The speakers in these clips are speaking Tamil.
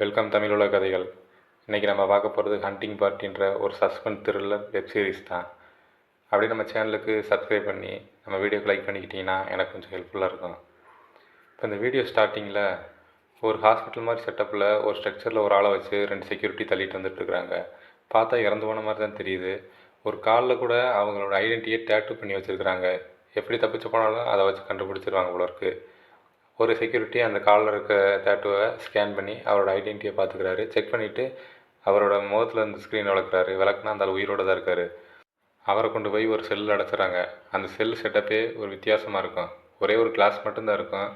வெல்கம் தமிழுள்ள கதைகள். இன்றைக்கி நம்ம பார்க்க போகிறது ஹண்டிங் பார்ட்டின்ற ஒரு சஸ்பென்ஸ் த்ரில்லர் வெப் சீரிஸ் தான். அப்படியே நம்ம சேனலுக்கு சப்ஸ்கிரைப் பண்ணி நம்ம வீடியோக்கு லைக் பண்ணிக்கிட்டிங்கன்னா எனக்கு கொஞ்சம் ஹெல்ப்ஃபுல்லாக இருக்கும். இப்போ இந்த வீடியோ ஸ்டார்டிங்கில் ஒரு ஹாஸ்பிட்டல் மாதிரி செட்டப்பில் ஒரு ஸ்ட்ரக்சரில் ஒரு ஆளை வச்சு 2 செக்யூரிட்டி தள்ளிட்டு வந்துட்டுருக்குறாங்க. பார்த்தா இறந்து போன மாதிரி தான் தெரியுது. ஒரு காலில் கூட அவங்களோட ஐடென்டிட்டியை டேட்டு பண்ணி வச்சுருக்குறாங்க. எப்படி தப்பிச்சு போனாலும் அதை வச்சு கண்டுபிடிச்சிருவாங்க போல இருக்குது. ஒரு செக்யூரிட்டி அந்த காலில் இருக்க டேட்டுவை ஸ்கேன் பண்ணி அவரோட ஐடென்டிட்டியை பார்த்துக்கிறாரு. செக் பண்ணிவிட்டு அவரோட முகத்தில் இருந்து ஸ்க்ரீன் விளக்குனா அந்த உயிரோடு தான் இருக்கார். அவரை கொண்டு போய் ஒரு செல்லில் அடைச்சிட்றாங்க. அந்த செல் செட்டப்பே ஒரு வித்தியாசமாக இருக்கும். ஒரே ஒரு கிளாஸ் மட்டும்தான் இருக்கும்.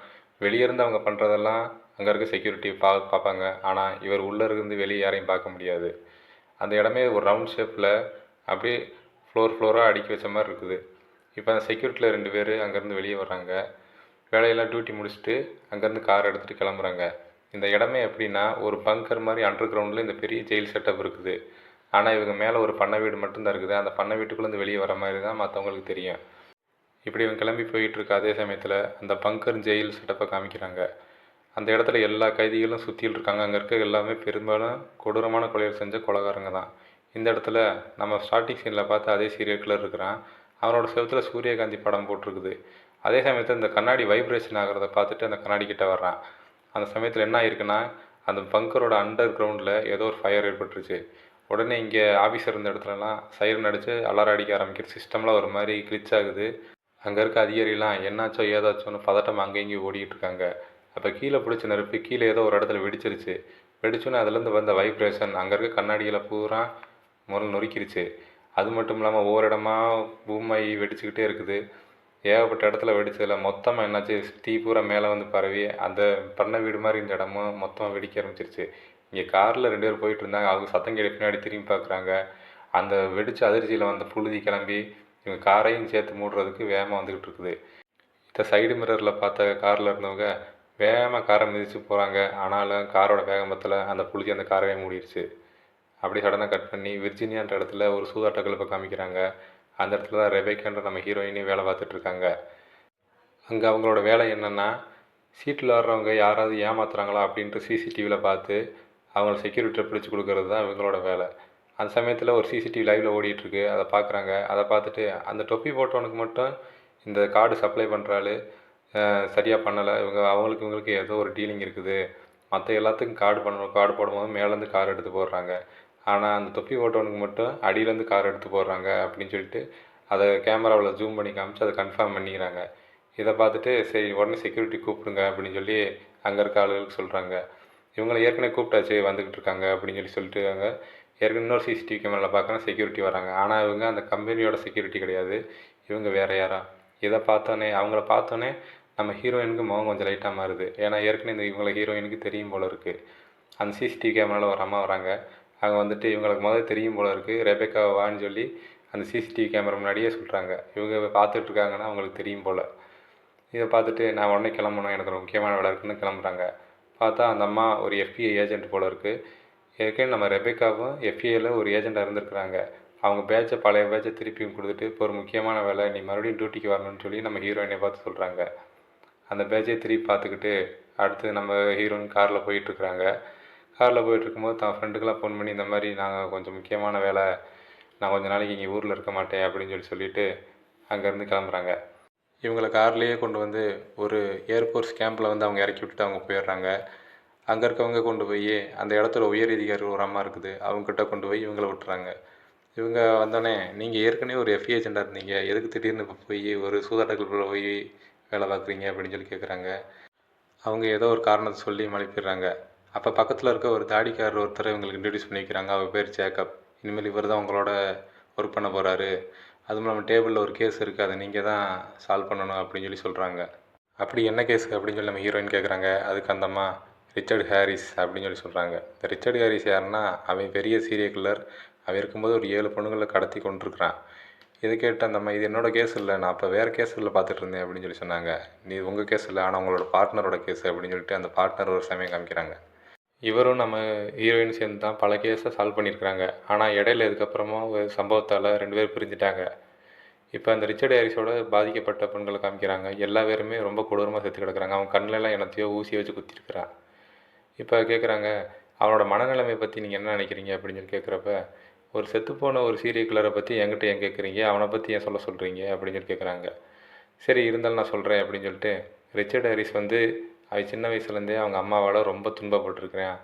வெளியே இருந்து அவங்க பண்ணுறதெல்லாம் அங்கே இருக்க செக்யூரிட்டி பார்ப்பாங்க. ஆனால் இவர் உள்ளே இருந்து வெளியே யாரையும் பார்க்க முடியாது. அந்த இடமே ஒரு ரவுண்ட் ஷேப்பில் அப்படியே ஃப்ளோராக அடுக்கி வச்ச மாதிரி இருக்குது. இப்போ அந்த செக்யூரிட்டியில் 2 பேர் அங்கேருந்து வெளியே வர்றாங்க. வேலையெல்லாம் டியூட்டி முடிச்சுட்டு அங்கேருந்து கார் எடுத்துகிட்டு கிளம்புறாங்க. இந்த இடமே எப்படின்னா ஒரு பங்கர் மாதிரி அண்டர் கிரவுண்டில் இந்த பெரிய ஜெயில் செட்டப் இருக்குது. ஆனால் இவங்க மேலே ஒரு பண்ணை வீடு மட்டும்தான் இருக்குது. அந்த பண்ணை வீட்டுக்குள்ளேருந்து வெளியே வர மாதிரி தான் மற்றவங்களுக்கு தெரியும். இப்படி இவங்க கிளம்பி போயிட்டுருக்க அதே சமயத்தில் அந்த பங்கர் ஜெயில் செட்டப்பை காமிக்கிறாங்க. அந்த இடத்துல எல்லா கைதிகளும் சுற்றியில் இருக்காங்க. அங்கே இருக்க எல்லாமே பெரும்பாலும் கொடூரமான கொலைகள் செஞ்ச கொலைகாரங்க தான். இந்த இடத்துல நம்ம ஸ்டார்டிங் சீனில் பார்த்து அதே சீரியல் கில்லர் இருக்கிறான். அவனோட செவத்தில் சூரியகாந்தி படம் போட்டிருக்குது. அதே சமயத்தில் இந்த கண்ணாடி வைப்ரேஷன் ஆகிறத பார்த்துட்டு அந்த கண்ணாடி கிட்ட வர்றான். அந்த சமயத்தில் என்ன ஆயிருக்குன்னா அந்த பங்கரோட அண்டர் கிரவுண்டில் ஏதோ ஒரு ஃபயர் ஏற்பட்டுருச்சு. உடனே இங்கே ஆஃபீஸர் இருந்த இடத்துலலாம் சைரன் அடித்து அலாரம் அடிக்க ஆரம்பிக்கிற சிஸ்டம்லாம் ஒரு மாதிரி கிளிச் ஆகுது. அங்கே இருக்க அதிகாரிலாம் என்னாச்சோ ஏதாச்சோன்னு பதட்டம் அங்கே இங்கேயும் ஓடிக்கிட்டு இருக்காங்க. அப்போ கீழே பிடிச்ச நெருப்பு கீழே ஏதோ ஒரு இடத்துல வெடிச்சிருச்சு. வெடிச்சோன்னே அதுலேருந்து வந்த வைப்ரேஷன் அங்கே இருக்க கண்ணாடிகளை பூரா நொறுக்கிருச்சு. அது மட்டும் இல்லாமல் ஒவ்வொரு இடமா பூமாயி வெடிச்சுக்கிட்டே இருக்குது. ஏகப்பட்ட இடத்துல வெடிச்சதில் மொத்தமாக என்னாச்சு, தீ பூரா மேலே வந்து பரவி அந்த பண்ணை வீடு மாதிரி இந்த இடமும் மொத்தமாக வெடிக்க ஆரம்பிச்சிருச்சு. இங்கே காரில் 2 பேர் போயிட்டு இருந்தாங்க. அவங்க சத்தம் கேட்டு பின்னாடி திரும்பி பார்க்குறாங்க. அந்த வெடிச்ச அதிர்ச்சியில் வந்த புழுதி கிளம்பி இவங்க காரையும் சேர்த்து மூடுறதுக்கு வேகமாக வந்துக்கிட்டு இருக்குது. இந்த சைடு மிரரில் பார்த்த காரில் இருந்தவங்க வேகமாக காரை மிதித்து போகிறாங்க. ஆனாலும் காரோட வேகமத்தில் அந்த புழுதி அந்த காரவே மூடிடுச்சு. அப்படி சடனாக கட் பண்ணி விர்ஜினியான்ற இடத்துல ஒரு சூதாட்ட கிளப்பை காமிக்கிறாங்க. அந்த இடத்துல தான் ரெபேக்கான்ற நம்ம ஹீரோயினே வேலை பார்த்துட்ருக்காங்க. அங்கே அவங்களோட வேலை என்னென்னா சீட்டில் ஆடுறவங்க யாராவது ஏமாத்துறாங்களா அப்படின்ட்டு சிசிடிவியில் பார்த்து அவங்கள செக்யூரிட்டியை பிடிச்சி கொடுக்கறது தான் இவங்களோட வேலை. அந்த சமயத்தில் ஒரு சிசிடிவி லைவில் ஓடிட்டுருக்கு. அதை பார்க்குறாங்க. அதை பார்த்துட்டு அந்த தொப்பி போட்டவனுக்கு மட்டும் இந்த கார்டு சப்ளை பண்ணுறாள் சரியாக பண்ணலை. இவங்களுக்கு ஏதோ ஒரு டீலிங் இருக்குது. மற்ற எல்லாத்துக்கும் கார்டு போடும்போது மேலேருந்து கார் எடுத்து போடுறாங்க. ஆனால் அந்த தொப்பி ஓட்டவனுக்கு மட்டும் அடியிலேருந்து கார் எடுத்து போடுறாங்க அப்படின்னு சொல்லிட்டு அதை கேமராவில் ஜூம் பண்ணி காமிச்சு அதை கன்ஃபார்ம் பண்ணிக்கிறாங்க. இதை பார்த்துட்டு சரி உடனே செக்யூரிட்டி கூப்பிடுங்க அப்படின்னு சொல்லி அங்கே இருக்க ஆளுகளுக்கு சொல்கிறாங்க. இவங்களை ஏற்கனவே கூப்பிட்டாச்சு வந்துக்கிட்டு இருக்காங்க அப்படின்னு சொல்லிட்டு ஏற்கனவே இன்னொரு சிசிடிவி கேமராவில் பார்க்குறேன் செக்யூரிட்டி வராங்க. ஆனால் இவங்க அந்த கம்பெனியோட செக்யூரிட்டி கிடையாது. இவங்க வேறு யாரா. இதை அவங்கள பார்த்தோன்னே நம்ம ஹீரோயினுக்கு முகம் கொஞ்சம் லைட்டாக மாறுது. ஏன்னா ஏற்கனவே இவங்களை ஹீரோயினுக்கு தெரியும் போல் இருக்குது. அந்த சிசிடிவி கேமராவில் ஒரு அம்மா வராங்க. அவங்க வந்துட்டு இவங்களுக்கு முதல்ல தெரியும் போல் இருக்குது. ரெபேக்கா வான்னு சொல்லி அந்த சிசிடிவி கேமரா முன்னாடியே சொல்கிறாங்க. இவங்க பார்த்துட்ருக்காங்கன்னா அவங்களுக்கு தெரியும் போல். இதை பார்த்துட்டு நான் உடனே கிளம்பணும், எனக்கு ஒரு முக்கியமான வேலை இருக்குன்னு கிளம்புறாங்க. பார்த்தா அந்த அம்மா ஒரு FBI ஏஜென்ட் போல் இருக்குது. ஏற்கனவே நம்ம ரெபேக்காவும் FBIயில் ஒரு ஏஜெண்ட்டாக இருந்திருக்கிறாங்க. அவங்க பழைய பேட்சை திருப்பியும் கொடுத்துட்டு இப்போ ஒரு முக்கியமான வேலை, நீ மறுபடியும் டியூட்டிக்கு வரணும்னு சொல்லி நம்ம ஹீரோயினை பார்த்து சொல்கிறாங்க. அந்த பேட்சை திருப்பி பார்த்துக்கிட்டு அடுத்து நம்ம ஹீரோயின் காரில் போயிட்டுருக்குறாங்க. காரில் போயிட்டுருக்கும்போது தான் ஃப்ரெண்டுக்கெலாம் ஃபோன் பண்ணி இந்த மாதிரி நாங்கள் கொஞ்சம் முக்கியமான வேலை, நான் கொஞ்சம் நாளைக்கு இங்கே ஊரில் இருக்க மாட்டேன் அப்படின்னு சொல்லிட்டு அங்கேருந்து கிளம்புறாங்க. இவங்களை கார்லேயே கொண்டு வந்து ஒரு ஏர்ஃபோர்ஸ் கேம்பில் வந்து அவங்க இறக்கி விட்டுட்டு அவங்க போயிடுறாங்க. அங்கே இருக்கவங்க கொண்டு போய் அந்த இடத்துல உயர் அதிகாரி ஒரு அம்மா இருக்குது, அவங்ககிட்ட கொண்டு போய் இவங்கள விட்டுறாங்க. இவங்க வந்தோடனே நீங்கள் ஏற்கனவே ஒரு FBI ஏஜெண்டாக இருந்தீங்க, எதுக்கு திடீர்னு இப்போ போய் ஒரு சூதாட்டக்குள்ள போய் வேலை பார்க்குறீங்க அப்படின்னு சொல்லி கேட்குறாங்க. அவங்க ஏதோ ஒரு காரணத்தை சொல்லி மழுப்பிடுறாங்க. அப்போ பக்கத்தில் இருக்க ஒரு தாடிக்காரர் ஒருத்தர் இவங்களுக்கு இன்ட்ரடியூஸ் பண்ணி வைக்கிறாங்க. அவர் பேர் ஜேக்கப். இனிமேல் இவர் தான் உங்களோட ஒர்க் பண்ண போகிறாரு. அதுவும் நம்ம டேபிளில் ஒரு கேஸ் இருக்குது, அதை நீங்கள் தான் சால்வ் பண்ணணும் அப்படின்னு சொல்கிறாங்க. அப்படி என்ன கேஸ் அப்படின்னு சொல்லி நம்ம ஹீரோயின் கேட்குறாங்க. அதுக்கு அந்தம்மா ரிச்சர்ட் ஹாரிஸ் அப்படின்னு சொல்கிறாங்க. இந்த ரிச்சர்ட் ஹாரிஸ் யாருன்னா அவன் பெரிய சீரியல் கில்லர். அவன் இருக்கும்போது ஒரு 7 பொண்ணுங்களை கடத்தி கொண்டிருக்கிறான். இது கேட்டு அந்தம்மா இது என்னோடய கேஸ் இல்லை, நான் அப்போ வேறு கேஸில் பார்த்துட்டு இருந்தேன் அப்படின்னு சொன்னாங்க. நீ உங்கள் கேஸ் இல்லை, ஆனால் உங்களோட பார்ட்னரோட கேஸ் அப்படின்னு சொல்லிட்டு அந்த பார்ட்னர் ஒரு சமயம் காமிக்கிறாங்க. இவரும் நம்ம ஹீரோயின் சேர்ந்து தான் பல கேஸை சால்வ் பண்ணியிருக்கிறாங்க. ஆனால் இடையில இதுக்கப்புறமா ஒரு சம்பவத்தால் 2 பேர் பிரிஞ்சுட்டாங்க. இப்போ அந்த ரிச்சர்ட் ஹாரிஸோட பாதிக்கப்பட்ட பெண்களை காமிக்கிறாங்க. எல்லா பேருமே ரொம்ப கொடூரமாக செத்து கிடக்குறாங்க. அவங்க கண்ணிலலாம் என்னத்தையோ ஊசி வச்சு குத்திருக்கிறான். இப்போ கேட்குறாங்க, அவனோட மனநிலைமை பற்றி நீங்கள் என்ன நினைக்கிறீங்க அப்படின்னு சொல்லி கேட்குறப்ப, ஒரு செத்துப்போன ஒரு சீரியல் கில்லரை பற்றி என்கிட்ட ஏன் கேட்குறீங்க, அவனை பற்றி ஏன் சொல்ல சொல்கிறீங்க அப்படின்னு சொல்லி கேட்குறாங்க. சரி இருந்தாலும் நான் சொல்கிறேன் அப்படின்னு சொல்லிட்டு, ரிச்சர்ட் ஹாரிஸ் வந்து அவன் சின்ன வயசுலேருந்தே அவங்க அம்மாவால் ரொம்ப துன்பப்பட்டிருக்கிறான்.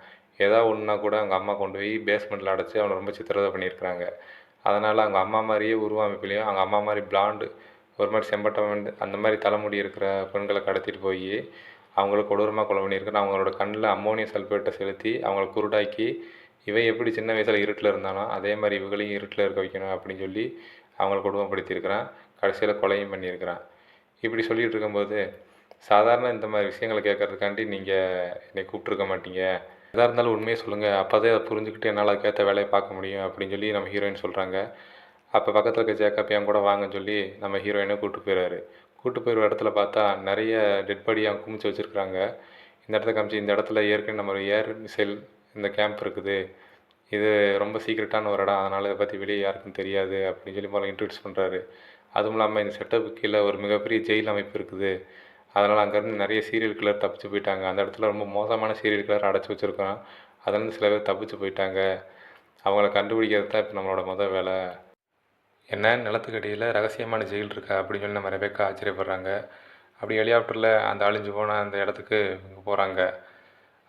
ஏதாவது ஒன்றுனா கூட அவங்க அம்மா கொண்டு போய் பேஸ்மெண்ட்டில் அடைச்சி அவனை ரொம்ப சித்திரவதை பண்ணியிருக்கிறாங்க. அதனால் அவங்க அம்மா மாதிரியே உருவமைப்புலேயும் அவங்க அம்மா மாதிரி பிளாண்டு ஒரு மாதிரி செம்பட்டம் அந்த மாதிரி தலைமுடி இருக்கிற பெண்களை கடத்திட்டு போய் அவங்கள கொடூரமாக கொலை பண்ணியிருக்கிறான். அவங்களோட கண்ணில் அம்மோனியம் சல்ஃபேட்டை செலுத்தி அவங்கள குருடாக்கி, இவன் எப்படி சின்ன வயசில் இருட்டில் இருந்தானோ அதே மாதிரி இவங்களையும் இருட்டில் இருக்க வைக்கணும் அப்படின்னு சொல்லி அவங்கள கொடுமைப்படுத்தியிருக்கிறான். கடைசியில் கொலையும் பண்ணியிருக்கிறான். இப்படி சொல்லிகிட்டு இருக்கும்போது, சாதாரண இந்த மாதிரி விஷயங்களை கேட்கறதுக்காண்டி நீங்கள் என்னை கூப்பிட்ருக்க மாட்டீங்க, எதாக இருந்தாலும் உண்மையை சொல்லுங்கள், அப்போ தான் அதை புரிஞ்சுக்கிட்டு என்னால் அதுக்கேற்ற வேலையை பார்க்க முடியும் அப்படின்னு சொல்லி நம்ம ஹீரோயின் சொல்கிறாங்க. அப்போ பக்கத்தில் இருக்க ஜேக்கப் என் கூட வாங்கன்னு சொல்லி நம்ம ஹீரோயினை கூப்பிட்டு போயிடுறாரு. கூப்பிட்டு போயிடுற இடத்துல பார்த்தா நிறைய டெட் பாடி அவங்க குமிச்சு வச்சுருக்குறாங்க. இந்த இடத்த காமிச்சு, இந்த இடத்துல ஏற்கனவே நம்ம ஏர் மிசைல் இந்த கேம்ப் இருக்குது, இது ரொம்ப சீக்ரெட்டான ஒரு இடம், அதனால் இதை பற்றி வெளியே யாருக்கும் தெரியாது அப்படின்னு சொல்லி முதல்ல இன்ட்ரடியூஸ் பண்ணுறாரு. அதுவும் இல்லாமல் இந்த செட்டப்புக்கு கீழே ஒரு மிகப்பெரிய ஜெயில் அமைப்பு இருக்குது, அதனால் அங்கேருந்து நிறைய சீரியல் கில்லர் தப்பிச்சு போயிட்டாங்க, அந்த இடத்துல ரொம்ப மோசமான சீரியல் கில்லர் அடைச்சி வச்சுருக்கோம், அதுலேருந்து சில பேர் தப்பிச்சு போயிட்டாங்க, அவங்கள கண்டுபிடிக்கிறது தான் இப்போ நம்மளோட முதல் வேலை. என்ன நிலத்துக்கு அடியில் ரகசியமான ஜெயில் இருக்கா அப்படின்னு சொல்லி நம்ம ரெபேக்கா ஆச்சரியப்படுறாங்க. அப்படி ஹெலிகாப்டரில் அந்த அழிஞ்சு போன அந்த இடத்துக்கு இவங்க போகிறாங்க.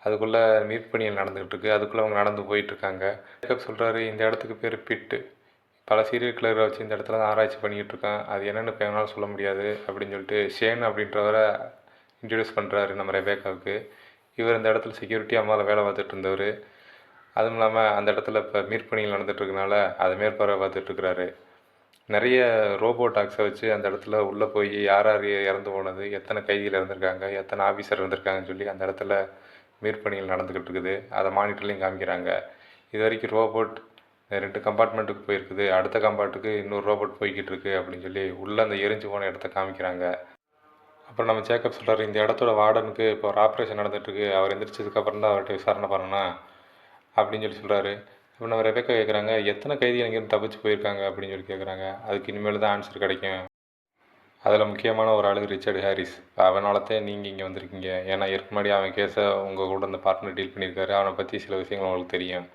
அதுக்குள்ளே மீட்பு பணிகள் நடந்துகிட்டு இருக்குது. அதுக்குள்ளே அவங்க நடந்து போயிட்டுருக்காங்க. ஜேக்கப் சொல்கிறாரு, இந்த இடத்துக்கு பேர் பிட்டு, பல சீரியல் கில்லரை வச்சு இந்த இடத்துல தான் ஆராய்ச்சி பண்ணிக்கிட்டு இருக்கான், அது என்னென்னு இப்போ என்னால் சொல்ல முடியாது அப்படின்னு சொல்லிட்டு ஷேன் அப்படின்றவரை இன்ட்ரடியூஸ் பண்ணுறாரு நம்ம ரெபேக்காவுக்கு. இவர் இந்த இடத்துல செக்யூரிட்டியாக முதல்ல வேலை பார்த்துட்டு இருந்தவர். அதுவும் இல்லாமல் அந்த இடத்துல இப்போ மீட்பு பணிகள் நடந்துகிட்ருக்கனால அதை மேற்பார்வை பார்த்துட்ருக்கிறாரு. நிறைய ரோபோ டாக்ஸை வச்சு அந்த இடத்துல உள்ளே போய் யார் யார் இறந்து போனது, எத்தனை கைதிகள் இருந்திருக்காங்க, எத்தனை ஆஃபீஸர் இருந்திருக்காங்கன்னு சொல்லி அந்த இடத்துல மீட்பணிகள் நடந்துக்கிட்டு இருக்குது, அதை மானிட்டர்லையும் காமிக்கிறாங்க. இது வரைக்கும் ரோபோட் 2 கம்பார்ட்மெண்ட்டுக்கு போயிருக்குது, அடுத்த கம்பார்ட்டுக்கு இன்னொரு ரோபோட் போய்கிட்டு இருக்குது அப்படின்னு சொல்லி உள்ளே அந்த எரிஞ்சு போன இடத்த காமிக்கிறாங்க. அப்புறம் நம்ம ஜேக்கப் சொல்கிறார், இந்த இடத்தோட வார்டனுக்கு இப்போ ஒரு ஆப்ரேஷன் நடந்துகிட்ருக்கு, அவர் எந்திரிச்சதுக்கப்புறம் தான் அவர்கிட்ட விசாரணை பண்ணணும் அப்படின்னு சொல்லி சொல்கிறாரு. இப்போ நம்ம ரெபேக்கா கேட்குறாங்க, எத்தனை கைதிகள் இங்கேருந்து தப்பிச்சு போயிருக்காங்க அப்படின்னு சொல்லி கேட்குறாங்க. அதுக்கு இனிமேல் தான் ஆன்சர் கிடைக்கும். அதில் முக்கியமான ஒரு ஆளு ரிச்சர்ட் ஹாரிஸ், அவனால தான் நீங்கள் இங்கே வந்திருக்கீங்க, ஏன்னா ஏற்க முன்னாடி அவன் கேஸை உங்கள் கூட அந்த பார்ட்னர் டீல் பண்ணியிருக்காரு, அவனை பற்றி சில விஷயங்கள் உங்களுக்கு தெரியும்.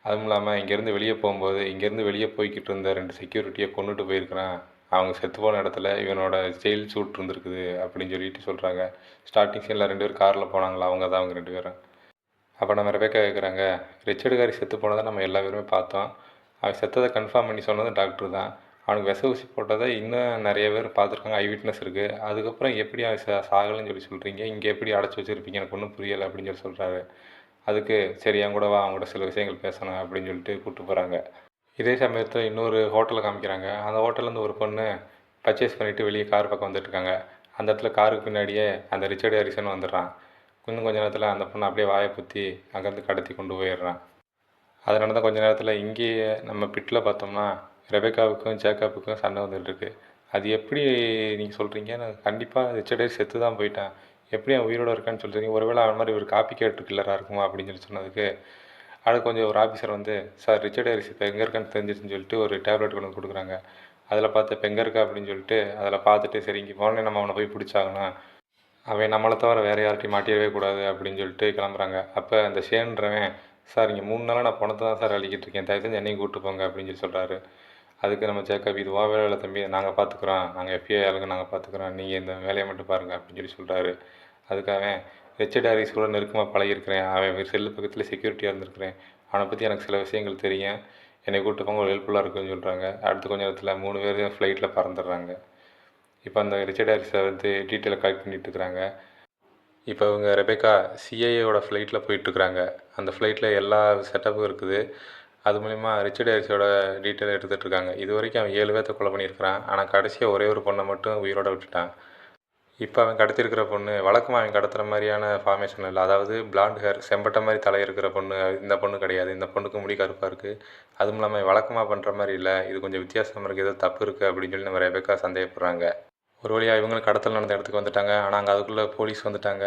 அதுவும் இல்லாமல் இங்கேருந்து வெளியே போகும்போது இங்கேருந்து வெளியே போய்கிட்டு இருந்த 2 செக்யூரிட்டியை கொண்டுட்டு போயிருக்கிறான், அவங்க செத்து போன இடத்துல இவனோட ஜெயில் சூட் இருந்திருக்குது அப்படின்னு சொல்லிட்டு சொல்கிறாங்க. ஸ்டார்டிங் சீனில் 2 பேர் காரில் போனாங்களா, அவங்க தான் அவங்க 2 பேரும். அப்போ நம்ம ரெபேக்கா கேட்குறாங்க, ரிச்சர்டு ஹாரிஸ் செத்து போனதை நம்ம எல்லா பேருமே பார்த்தோம், அவன் செத்ததை கன்ஃபார்ம் பண்ணி சொன்னது டாக்டர் தான், அவனுக்கு விஷ ஊசி போட்டதை இன்னும் நிறைய பேர் பார்த்துருக்காங்க, ஐ விட்னஸ் இருக்குது, அதுக்கப்புறம் எப்படி அவன் சாகலைன்னு சொல்லி சொல்கிறீங்க, இங்கே எப்படி அடைச்சி வச்சுருப்பீங்க, எனக்கு ஒன்றும் புரியலை அப்படின்னு சொல்லி சொல்கிறாரு. அதுக்கு சரி என் கூட வா, அவங்க கூட சில விஷயங்கள் பேசணும் அப்படின்னு சொல்லிட்டு கூப்பிட்டு போகிறாங்க. இதே சமயத்தில் இன்னொரு ஹோட்டலை காமிக்கிறாங்க. அந்த ஹோட்டல்லேருந்து ஒரு பொண்ணு பர்ச்சேஸ் பண்ணிவிட்டு வெளியே கார் பக்கம் வந்துட்டுருக்காங்க. அந்த இடத்துல காருக்கு பின்னாடியே அந்த ரிச்சர்ட் ஹாரிசன் வந்துடுறான். இன்னும் கொஞ்சம் நேரத்தில் அந்த பொண்ணை அப்படியே வாயை குத்தி அங்கேருந்து கடத்தி கொண்டு போயிடுறான். அது நடந்த கொஞ்சம் நேரத்தில் இங்கேயே நம்ம பிட்டில் பார்த்தோம்னா ரெபேக்காவுக்கும் ஜேக்கப்புக்கும் சண்டை வந்துட்டுருக்கு. அது எப்படி நீங்கள் சொல்கிறீங்க, நான் கண்டிப்பாக ரிச்சர்ட் ஹாரிஸ் செத்து தான் போயிட்டான், எப்படி அவன் உயிரோடு இருக்கான்னு சொல்கிறீங்க, ஒருவேளை அவன் மாதிரி ஒரு காப்பி கேட்டு கில்லராக இருக்குமா அப்படின்னு சொல்லி சொன்னதுக்கு, அது கொஞ்சம் ஒரு ஆஃபீஸர் வந்து, சார் ரிச்சர்ட் ஹாரிஸ் இப்போ எங்கே இருக்கான்னு தெரிஞ்சிச்சுன்னு சொல்லிட்டு ஒரு டேப்லெட் கொண்டு வந்து கொடுக்குறாங்க. அதில் பார்த்து இப்போ எங்கே இருக்கா அப்படின்னு சொல்லிட்டு அதில் பார்த்துட்டு, சரி இங்கே உடனே நம்ம அவனை போய் பிடிச்சாகணும், அவன் நம்மளை தவிர வேறு யார்ட்டையும் மாட்டிடவே கூடாது அப்படின்னு சொல்லிட்டு கிளம்புறாங்க. அப்போ அந்த ஷேன்றவன், சார் இங்கே 3 நாளாக நான் பணத்தை தான் சார் அழிக்கிட்டு இருக்கேன், தயவு செஞ்சு என்னையும் கூப்பிட்டு போங்க அப்படின்னு சொல்லி சொல்கிறாரு. அதுக்கு நம்ம ஜேக்கப், இது வேலை இல்லை தம்பி, நாங்கள் பார்த்துக்குறோம், நாங்கள் எஃபிஐ ஆளுங்க நாங்கள் பார்த்துக்குறோம், நீங்கள் இந்த வேலையை மட்டும் பாருங்கள் அப்படின்னு சொல்லி சொல்கிறாரு. அதுக்காக ரிச்சர்ட் ஹாரிஸ் கூட நெருக்கமாக பழகிருக்கிறேன், அவன் செல்லு பக்கத்தில் செக்யூரிட்டியாக இருந்திருக்கிறேன், அவனை பற்றி எனக்கு சில விஷயங்கள் தெரியும், என்னை கூப்பிட்டு போங்க, ஒரு ஹெல்ப்ஃபுல்லாக இருக்குன்னு சொல்கிறாங்க. அடுத்த கொஞ்ச நேரத்தில் 3 பேர் ஃப்ளைட்டில் பறந்துடுறாங்க. இப்போ அந்த ரிச்சர்ட் ஹாரிஸை வந்து டீட்டெயிலை கலெக்ட் பண்ணிகிட்டு இருக்கிறாங்க. இப்போ இவங்க ரெபேக்கா சிஐஏயோட ஃப்ளைட்டில் போயிட்டுருக்குறாங்க. அந்த ஃப்ளைட்டில் எல்லா செட்டப்பும் இருக்குது. அது மூலிமா ரிச்சர்ட் ஹாரிஸோட டீட்டெயில் எடுத்துகிட்ருக்காங்க. இது வரைக்கும் அவன் 7 பேர்த்த கொலை பண்ணியிருக்கிறான், ஆனால் கடைசியாக ஒரே ஒரு பொண்ணை மட்டும் உயிரோடு விட்டுட்டான். இப்போ அவன் கடத்திருக்கிற பொண்ணு வழக்கமாக அவன் கடத்துகிற மாதிரியான ஃபார்மேஷன் இல்லை, அதாவது பிளாண்ட் ஹேர், செம்பட்ட மாதிரி தலை இருக்கிற பொண்ணு இந்த பொண்ணு கிடையாது. இந்த பொண்ணுக்கு முடி கருப்பாக இருக்குது. அதுவும் இல்லாமல் வழக்கமாக பண்ணுற மாதிரி இல்லை, இது கொஞ்சம் வித்தியாசமாக இருக்குது, ஏதோ தப்பு இருக்குது அப்படின்னு சொல்லி நம்ம ரெபேக்கா சந்தேகப்படுறாங்க. ஒரு வழியாக இவங்களும் கடத்தல் நடந்த இடத்துக்கு வந்துட்டாங்க. ஆனால் அங்கே அதுக்குள்ளே போலீஸ் வந்துட்டாங்க.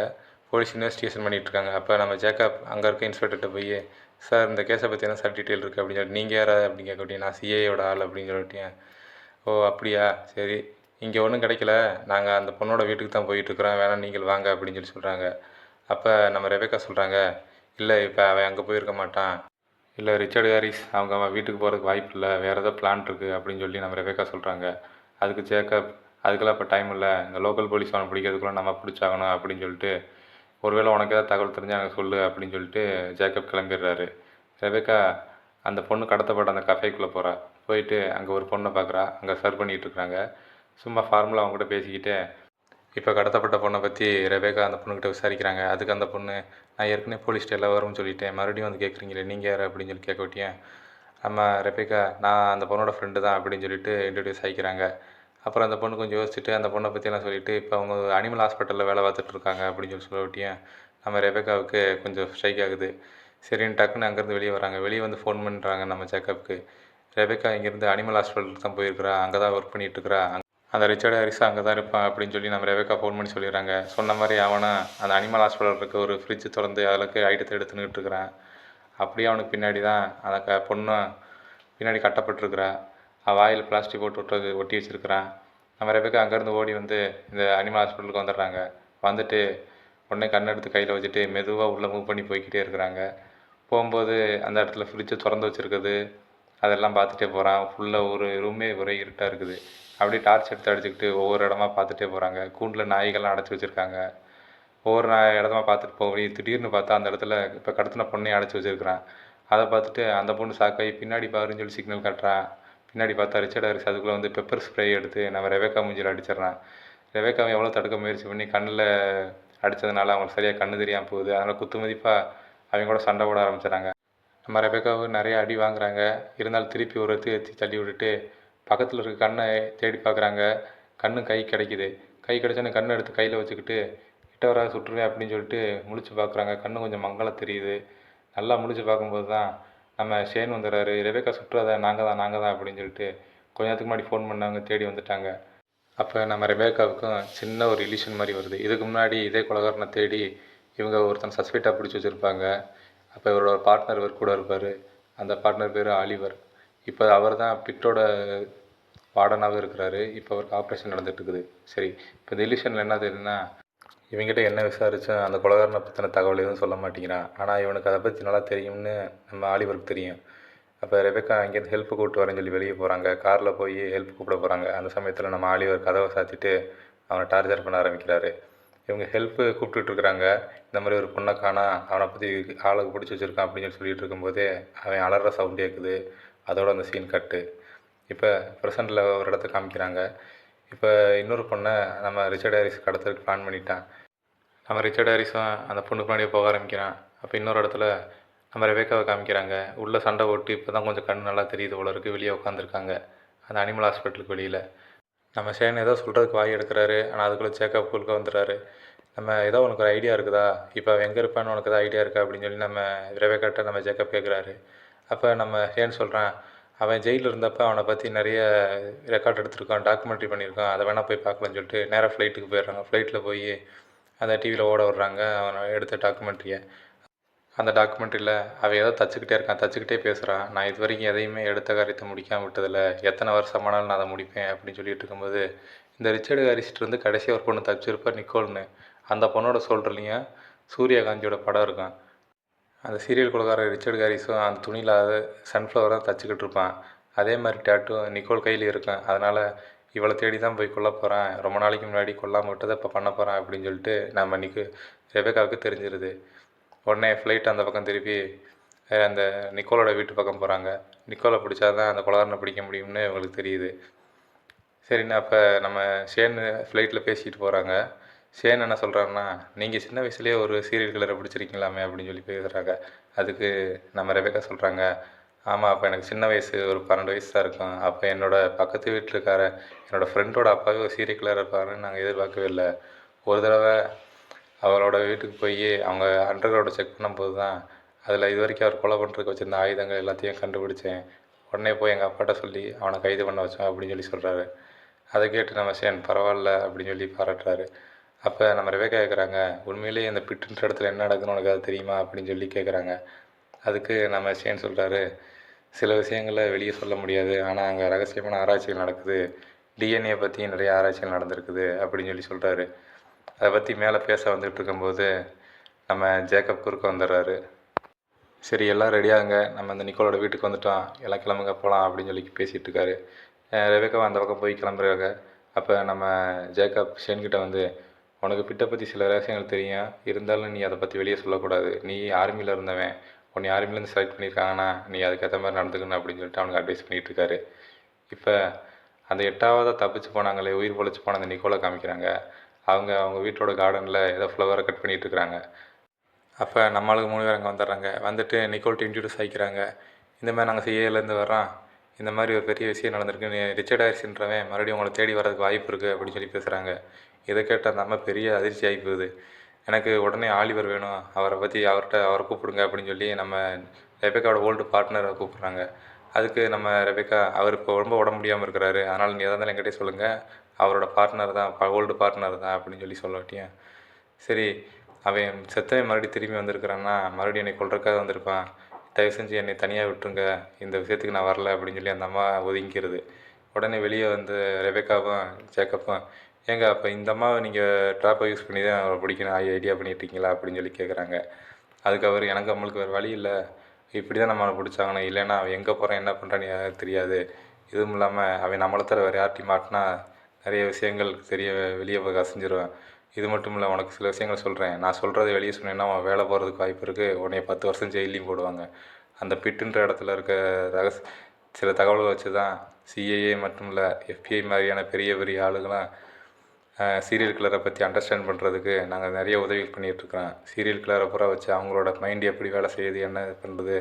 போலீஸ் இன்வெஸ்டிகேஷன் பண்ணிகிட்ருக்காங்க. அப்போ நம்ம ஜேக்கப் அங்கே இருக்க இன்ஸ்பெக்டர்கிட்ட போய், சார் இந்த கேஸை பற்றி என்ன சார் டீட்டெயில் இருக்குது அப்படின்னு சொல்லி, நீங்கள் யார் அப்படின்னு கேட்க, நான் சிஏயோட ஆள் அப்படின்னு சொல்லிட்டேன். ஓ அப்படியா, சரி, இங்கே ஒன்றும் கிடைக்கல, நாங்கள் அந்த பொண்ணோட வீட்டுக்கு தான் போயிட்டுருக்குறோம், வேணால் நீங்கள் வாங்க அப்படின்னு சொல்லி சொல்கிறாங்க. அப்போ நம்ம ரெபேக்கா சொல்கிறாங்க, இல்லை இப்போ அவன் அங்கே போயிருக்க மாட்டான், இல்லை ரிச்சர்ட் ஹாரிஸ் அவங்க அவன் வீட்டுக்கு போகிறதுக்கு வாய்ப்பு இல்லை, வேறு ஏதோ பிளான் இருக்குது அப்படின்னு சொல்லி நம்ம ரெபேக்கா சொல்கிறாங்க. அதுக்கு ஜேக்கப் அதுக்கெல்லாம் இப்போ டைம் இல்லை, இந்த லோக்கல் போலீஸ் அவனை பிடிக்கிறதுக்குள்ள நம்ம பிடிச்சாகணும் அப்படின்னு சொல்லிட்டு, ஒருவேளை உனக்கு ஏதாவது தகவல் தெரிஞ்சால் எனக்கு சொல்லு அப்படின்னு சொல்லிட்டு ஜேக்கப் கிளம்பிடுறாரு. ரெபேக்கா அந்த பொண்ணு கடத்தப்பட்ட அந்த கஃபேக்குள்ளே போகிறா. போயிட்டு அங்கே ஒரு பொண்ணை பார்க்குறா, அங்கே சர்வ் பண்ணிகிட்டு இருக்கிறாங்க. சும்மா ஃபார்முலா அவங்ககிட்ட பேசிக்கிட்டே இப்போ கடத்தப்பட்ட பொண்ணை பற்றி ரெபேக்கா அந்த பொண்ணுக்கிட்ட விசாரிக்கிறாங்க. அதுக்கு அந்த பொண்ணு, நான் ஏற்கனவே போலீஸ் ஸ்டேஷனில் வரும்னு சொல்லிட்டேன், மறுபடியும் வந்து கேட்குறீங்களே நீங்கள் யார் அப்படின்னு சொல்லி கேட்க விட்டியேன். நம்ம ரெபேக்கா நான் அந்த பொண்ணோட ஃப்ரெண்டு தான் அப்படின்னு சொல்லிட்டு இன்ட்ரடியூஸ் ஆகிக்கிறாங்க. அப்புறம் அந்த பொண்ணு கொஞ்சம் யோசிச்சுட்டு அந்த பொண்ணை பற்றியெல்லாம் சொல்லிவிட்டு இப்போ அவங்க அனிமல் ஹாஸ்பிட்டலில் வேலை பார்த்துட்ருக்காங்க அப்படின்னு சொல்லி சொல்ல விட்டியேன். நம்ம ரெபேக்காவுக்கு கொஞ்சம் ஸ்ட்ரைக் ஆகுது. சரின்னு டக்குன்னு அங்கேருந்து வெளியே வராங்க. வெளியே வந்து ஃபோன் பண்ணுறாங்க நம்ம ஜேக்கப்க்கு. ரெபேக்கா இங்கேருந்து அனிமல் ஹாஸ்பிட்டலுக்கு தான் போயிருக்கிறா, அங்கே தான் ஒர்க் பண்ணிகிட்ருக்கிறா, அந்த ரிச்சர்ட் ஹாரிஸ் அங்கே தான் இருப்பான் அப்படின்னு சொல்லி நம்ம ரெபேக்கா ஃபோன் பண்ணி சொல்லிடுறாங்க. சொன்ன மாதிரி அவனை அந்த அனிமல் ஹாஸ்பிட்டல் இருக்க ஒரு ஃப்ரிட்ஜ் திறந்து அதில் ஐட்டத்தை எடுத்துன்னுட்டு இருக்கிறான். அப்படியே அவனுக்கு பின்னாடி தான் அந்த பொண்ணு பின்னாடி கட்டப்பட்டிருக்கிறா. வாயில் பிளாஸ்டிக் போட்டு ஒட்டி வச்சுருக்கிறான். நம்ம ரெபேக்கா அங்கேருந்து ஓடி வந்து இந்த அனிமல் ஹாஸ்பிட்டலுக்கு வந்துடுறாங்க. வந்துட்டு உடனே கண்ணை எடுத்து கையில் வச்சுட்டு மெதுவாக உள்ளே மூவ் பண்ணி போய்கிட்டே இருக்கிறாங்க. போகும்போது அந்த இடத்துல ஃப்ரிட்ஜை திறந்து வச்சுருக்குது, அதெல்லாம் பார்த்துட்டே போகிறான். ஃபுல்லாக ஒரு ரூமே ஒரே இருட்டாக இருக்குது. அப்படியே டார்ச் எடுத்து அடிச்சுக்கிட்டு ஒவ்வொரு இடமா பார்த்துட்டே போகிறாங்க. கூண்டில் நாய்கள்லாம் அடைச்சி வச்சுருக்காங்க. ஒவ்வொரு இடமா பார்த்துட்டு போய் திடீர்னு பார்த்தா அந்த இடத்துல இப்போ கடத்தின பொண்ணையும் அடைச்சி வச்சுருக்கிறான். அதை பார்த்துட்டு அந்த பொண்ணு ஷாக்காகி பின்னாடி பாருன்னு சொல்லி சிக்னல் காட்டுறான். பின்னாடி பார்த்தா ரிச்சர்ட் ஹாரிஸ் அதுக்குள்ளே வந்து பெப்பர் ஸ்ப்ரே எடுத்து நம்ம ரெபேக்கா மூஞ்சியில் அடிச்சிடுறான். ரெபேக்காவை எவ்வளோ தடுக்க முயற்சி பண்ணி கண்ணில் அடித்ததுனால அவங்களுக்கு சரியாக கண்ணு தெரியாமல் போகுது. அதனால் குத்து மதிப்பாக அவங்க கூட சண்டை போட ஆரம்பிச்சிடறாங்க. நம்ம ரெபேக்காவும் நிறைய அடி வாங்குறாங்க. இருந்தாலும் திருப்பி ஒரு எத்தி தள்ளி விட்டுட்டு பக்கத்தில் இருக்க கண்ணை தேடி பார்க்குறாங்க. கண்ணு கை கிடைக்கிது. கை கிடைச்சோன்னே கண்ணை எடுத்து கையில் வச்சுக்கிட்டு கிட்ட வராது சுட்டுருவேன் அப்படின்னு சொல்லிட்டு முழிச்சு பார்க்குறாங்க. கண்ணு கொஞ்சம் மங்கலாக தெரியுது. நல்லா முழிச்சு பார்க்கும்போது தான் நம்ம ஷேன் வந்துடுறாரு. ரெபேக்கா சுட்டுறாத, நாங்கள் தான் அப்படின்னு சொல்லிட்டு கொஞ்ச நேரத்துக்கு முன்னாடி ஃபோன் பண்ணவங்க தேடி வந்துட்டாங்க. அப்போ நம்ம ரெபேக்காவுக்கும் சின்ன ஒரு இலியூஷன் மாதிரி வருது. இதுக்கு முன்னாடி இதே கொலைகாரனை தேடி இவங்க ஒருத்தன் சஸ்பெக்டாக பிடிச்சி வச்சுருப்பாங்க. அப்போ இவரோட பார்ட்னர் இவர் கூட இருப்பார். அந்த பார்ட்னர் பேர் ஆலிவர். இப்போ அவர் தான் பிட்டோட வார்டனாகவே இருக்கிறாரு. இப்போ அவருக்கு ஆப்ரேஷன் நடந்துகிட்ருக்குது. சரி, இப்போ இந்த இலியூஷனில் என்ன தெரியுதுன்னா, இவங்ககிட்ட என்ன விசாரித்தோம் அந்த கொலைகாரனை பற்றின தகவல் எதுவும் சொல்ல மாட்டேங்கிறான். ஆனால் இவனுக்கு அதை பற்றி நல்லா தெரியும்னு நம்ம ஆலிவருக்கு தெரியும். அப்போ ரெபேக்கா அங்கேருந்து ஹெல்ப் கூப்பிட்டு வரேன்னு சொல்லி வெளியே போகிறாங்க. காரில் போய் ஹெல்ப் கூப்பிட போகிறாங்க. அந்த சமயத்தில் நம்ம ஆலிவர் கதவை சாத்திட்டு அவனை டார்ச்சர் பண்ண ஆரம்பிக்கிறாரு. இவங்க ஹெல்ப்பு கூப்பிட்டுட்ருக்குறாங்க. இந்த மாதிரி ஒரு பொண்ணை காணா, அவனை பற்றி ஆளுக்கு பிடிச்சி வச்சுருக்கான் அப்படின்னு சொல்லி சொல்லிகிட்டு இருக்கும்போதே அவன் அலற சவுண்ட் கேட்குது. அதோட அந்த சீன் கட்டு. இப்போ ப்ரெசண்டில் ஒரு இடத்த காமிக்கிறாங்க. இப்போ இன்னொரு பொண்ணை நம்ம ரிச்சர்ட் ஹாரிஸ் கடத்துறதுக்கு பிளான் பண்ணிட்டான். நம்ம ரிச்சர்ட் ஹாரிஸும் அந்த பொண்ணுக்கு முன்னாடியே போக ஆரம்பிக்கிறான். அப்போ இன்னொரு இடத்துல நம்ம ரெபேக்காவை காமிக்கிறாங்க. உள்ளே சண்டை ஓட்டு இப்போ தான் கொஞ்சம் கண் நல்லா தெரியுது போல இருக்குது. வெளியே உட்காந்துருக்காங்க அந்த அனிமல் ஹாஸ்பிட்டலுக்கு வெளியில். நம்ம ஷேன் ஏதோ சொல்கிறதுக்கு வாய் எடுக்கிறாரு. ஆனால் அதுக்குள்ளே சேக்கப் குழுக்க வந்துடுறாரு. நம்ம ஏதோ உனக்கு ஒரு ஐடியா இருக்குதா, இப்போ அவன் எங்கே இருப்பான்னு உனக்கு ஏதாவது ஐடியா இருக்கா அப்படின்னு சொல்லி நம்ம ரெபேக்காட்ட நம்ம ஜேக்கப் கேட்குறாரு. அப்போ நம்ம ஷேன் சொல்கிறான், அவன் ஜெயிலில் இருந்தப்போ அவனை பற்றி நிறைய ரெக்கார்ட் எடுத்திருக்கான், டாக்குமெண்ட்ரி பண்ணியிருக்கான், அதை வேணால் போய் பார்க்கலான்னு சொல்லிட்டு நேராக ஃப்ளைட்டுக்கு போயிடுறாங்க. ஃப்ளைட்டில் போய் அந்த டிவியில் ஓட விட்றாங்க அவனை எடுத்த டாக்குமெண்ட்ரியை. அந்த டாக்குமெண்ட்ரியில் அவன் ஏதோ தச்சுக்கிட்டே இருக்கான், தச்சுக்கிட்டே பேசுகிறான். நான் இது வரைக்கும் எதையுமே எடுத்த காரியத்தை முடிக்காமல் விட்டதில்லை, எத்தனை வருஷமானாலும் நான் அதை முடிப்பேன் அப்படின்னு சொல்லிட்டு இருக்கும்போது, இந்த ரிச்சர்டு ஹாரிஸ்ட்டு கடைசியாக ஒரு பொண்ணு தச்சுருப்பா நிக்கோல்னு, அந்த பொண்ணோட சொல்கிறலையும் சூரியகாந்தியோட படம் இருக்கும். அந்த சீரியல் கொலைகாரர் ரிச்சர்டு ஹாரிஸும் அந்த துணியில் சன்ஃப்ளவர் தான் தச்சுக்கிட்டு இருப்பான். அதே மாதிரி டேட்டு நிக்கோல் கையில் இருக்கும். அதனால் இவளை தேடி தான் போய் கொல்ல போகிறான், ரொம்ப நாளைக்கு முன்னாடி கொல்லாமல் விட்டதை இப்போ பண்ண போகிறான் அப்படின்னு சொல்லிட்டு நம்ம ரெபேக்காவுக்கு தெரிஞ்சிருது. உடனே ஃப்ளைட் அந்த பக்கம் திருப்பி அந்த நிக்கோலோட வீட்டு பக்கம் போகிறாங்க. நிக்கோலை பிடிச்சா தான் அந்த கொலைகாரனை பிடிக்க முடியும்னு இவங்களுக்கு தெரியுது. சரிண்ணா அப்போ நம்ம ஷேன் ஃப்ளைட்டில் பேசிகிட்டு போகிறாங்க. ஷேன் என்ன சொல்கிறாருன்னா, நீங்கள் சின்ன வயசுலேயே ஒரு சீரியல் கில்லரை பிடிச்சிருக்கீங்களாமே அப்படின்னு சொல்லி பேசுகிறாங்க. அதுக்கு நம்ம ரெபேக்கா சொல்கிறாங்க, ஆமாம் அப்போ எனக்கு சின்ன வயசு ஒரு 12 வயசு தான் இருக்கும். அப்போ என்னோடய பக்கத்து வீட்டில் இருக்கார என்னோடய ஃப்ரெண்டோட அப்பாவே ஒரு சீரியல் கில்லர் இருப்பாருன்னு நாங்கள் எதிர்பார்க்கவே இல்லை. ஒரு தடவை அவரோட வீட்டுக்கு போய் அவங்க அண்டர் கிரவுண்டை செக் பண்ணும்போது தான் அதில் இது வரைக்கும் அவர் கொலை பண்ணுறதுக்கு வச்சுருந்த ஆயுதங்கள் எல்லாத்தையும் கண்டுபிடிச்சேன். உடனே போய் எங்கள் அப்பாட்ட சொல்லி அவனை கைது பண்ண வச்சோம் அப்படின்னு சொல்லி சொல்கிறாரு. அதை கேட்டு நம்ம ஷேன் பரவாயில்ல அப்படின்னு சொல்லி பாராட்டுறாரு. அப்போ நம்ம ரெபேக்கா கேட்குறாங்க, உண்மையிலேயே அந்த பிட்டுன்ற இடத்துல என்ன நடக்குதுன்னு உனக்கு அது தெரியுமா அப்படின்னு சொல்லி கேட்குறாங்க. அதுக்கு நம்ம ஷேன் சொல்கிறாரு, சில விஷயங்களை வெளியே சொல்ல முடியாது, ஆனால் அங்கே ரகசியமான ஆராய்ச்சிகள் நடக்குது, டிஎன்ஏ பற்றி நிறைய ஆராய்ச்சிகள் நடந்திருக்குது அப்படின்னு சொல்லி சொல்கிறாரு. அதை பற்றி மேலே பேச வந்துட்டு இருக்கும்போது நம்ம ஜேக்கப் குறுக்க வந்துடுறாரு. சரி எல்லாம் ரெடியாகுங்க, நம்ம அந்த நிக்கோலோட வீட்டுக்கு வந்துட்டோம், எல்லாம் கிளம்புங்க போகலாம் அப்படின்னு சொல்லி பேசிகிட்டு இருக்காரு. ரெபேக்காவும் அந்த பக்கம் போய் கிளம்புறாங்க. அப்போ நம்ம ஜேக்கப் ஷேன்கிட்ட வந்து, உனக்கு பிட்டை பற்றி சில ரகசியங்கள் தெரியும், இருந்தாலும் நீ அதை பற்றி வெளியே சொல்லக்கூடாது, நீ ஆர்மியில் இருந்தவன், உன்னை ஆர்மிலேருந்து செலக்ட் பண்ணியிருக்காங்கன்னா நீ அதுக்கேற்ற மாதிரி நடந்துக்கணும் அப்படின்னு சொல்லிட்டு அவனுக்கு அட்வைஸ் பண்ணிகிட்டு இருக்காரு. இப்போ அந்த 8ஆவதாக தப்பிச்சு போனாங்களே, உயிர் பொழைச்சி போன அந்த நிக்கோலை காமிக்கிறாங்க. அவங்க வீட்டோட கார்டனில் ஏதோ ஃப்ளவரை கட் பண்ணிகிட்டு இருக்கிறாங்க. அப்போ நம்மளுக்கு 3 பேர் அங்கே வந்துடுறாங்க. வந்துட்டு நிக்கோல்ட்டு இன்ட்ரடியூஸ் ஆகிக்கிறாங்க. இந்த மாதிரி நாங்கள் சிஏலேருந்து வர்றோம், இந்த மாதிரி ஒரு பெரிய விஷயம் நடந்திருக்கு, ரிச்சர்ட் ஹாரிஸ்ன்றவன் மறுபடியும் உங்களை தேடி வர்றதுக்கு வாய்ப்பு இருக்குது அப்படின்னு சொல்லி பேசுகிறாங்க. இதை கேட்ட அந்த அம்மா பெரிய அதிர்ச்சி ஆகி போகுது. எனக்கு உடனே ஆலிவர் வேணும், அவரை கூப்பிடுங்க அப்படின்னு சொல்லி நம்ம ரெபேக்காவோட ஓல்டு பார்ட்னரை கூப்பிட்றாங்க. அதுக்கு நம்ம ரெபேக்கா, அவர் இப்போ ரொம்ப உடம்பு முடியாமல் இருக்கிறாரு, அதனால் நீ எதாக இருந்தாலும் என்கிட்டே சொல்லுங்கள், அவரோட பார்ட்னர் தான், ஓல்டு பார்ட்னர் தான் அப்படின்னு சொல்லி சொல்லட்டியும், சரி அவன் செத்தவன் மறுபடியும் திரும்பி வந்திருக்கிறான்னா மறுபடியும் என்னை கொல்றதுக்காக வந்திருப்பான், தயவு செஞ்சு என்னை தனியாக விட்டுருங்க, இந்த விஷயத்துக்கு நான் வரல அப்படின்னு சொல்லி அந்த அம்மா ஒதுங்கிக்கிறது. உடனே வெளியே வந்து ரெபேக்காவும் ஜேக்கப்பும், ஏங்க அப்போ இந்த அம்மாவை நீங்கள் ட்ராப்பை யூஸ் பண்ணி தான் அவரை பிடிக்கணும் ஐடியா பண்ணியிருக்கீங்களா அப்படின்னு சொல்லி கேட்குறாங்க. அதுக்கு அவர், எனக்கு நம்மளுக்கு வேறு வழி இல்லை, இப்படி தான் நம்மளை பிடிச்சாங்கன்னு, இல்லைன்னா அவன் எங்கே போகிறான் என்ன பண்ணுறான்னு தெரியாது, இதுவும் இல்லாமல் அவன் நம்மளை தவிர வேறு யார்ட்டையும் மாட்டினா நிறைய விஷயங்கள் வெளியே போய் கசிஞ்சிருவேன், இது மட்டும் இல்லை உனக்கு சில விஷயங்கள் சொல்கிறேன், நான் சொல்கிறத வெளியே சொன்னேன்னா அவன் வேலை போகிறதுக்கு வாய்ப்பு இருக்குது, உன்னை 10 வருஷம் ஜெயிலையும் போடுவாங்க, அந்த பிட்டுன்ற இடத்துல இருக்க சில தகவல்களை வச்சு தான் சிஐஏ மட்டும் இல்லை FBI மாதிரியான பெரிய பெரிய ஆளுங்களாம் சீரியல் கில்லரை பற்றி அண்டர்ஸ்டாண்ட் பண்ணுறதுக்கு நாங்கள் நிறைய உதவி பண்ணிகிட்ருக்குறோம், சீரியல் கில்லரை பூரா வச்சு அவங்களோட மைண்ட் எப்படி வேலை செய்யுது என்ன பண்ணுறது